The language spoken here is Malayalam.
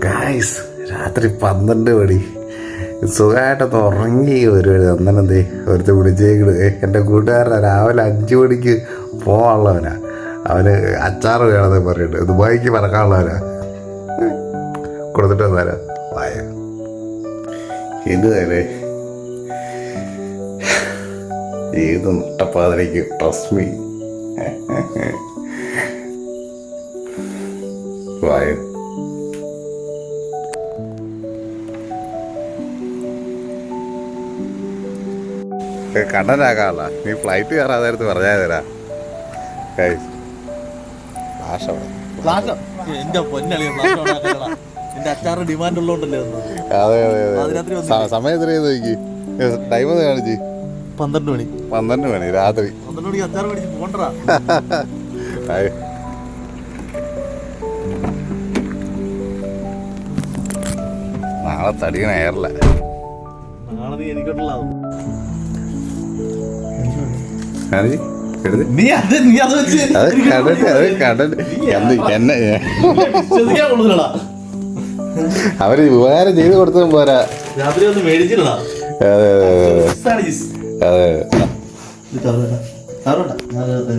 ഗായ്സ് രാത്രി 12 മണി സുഖമായിട്ടൊന്ന് ഉറങ്ങി വരുവാണ്. അന്നേരന്തേ ഒരുത്ത് വിളിച്ചേക്കണ്. എൻ്റെ കൂട്ടുകാരനാ രാവിലെ 5 മണിക്ക് പോകാനുള്ളവനാ. അവന് അച്ചാറ് വേണമെന്ന് പറയുന്നുണ്ട്. ദുബായിക്ക് പറക്കാനുള്ളവനാ. കൊടുത്തിട്ട് വന്നാലാ വായ ഇതുവരെ ഏത് നട്ടപ്പാതിലേക്ക് ട്രസ്റ്റ് മീ വായ കണ്ണനാക്കാനുള്ള നീ ഫ്ലൈറ്റ് കയറാതെ നേരത്ത് പറഞ്ഞാൽ തരാ. അതെ സമയം എത്രയാ നോക്കി? ടൈം ഒന്ന് കാണിച്ച്. 12 മണി രാത്രി. നാളെ തടിയണ എയറില്ല. അവര് ഉപകാരം ചെയ്ത് കൊടുത്തതും പോരാ. രാത്രി ഒന്ന് മേടിച്ചിട്ടാ. അതെ അതെ അതെ.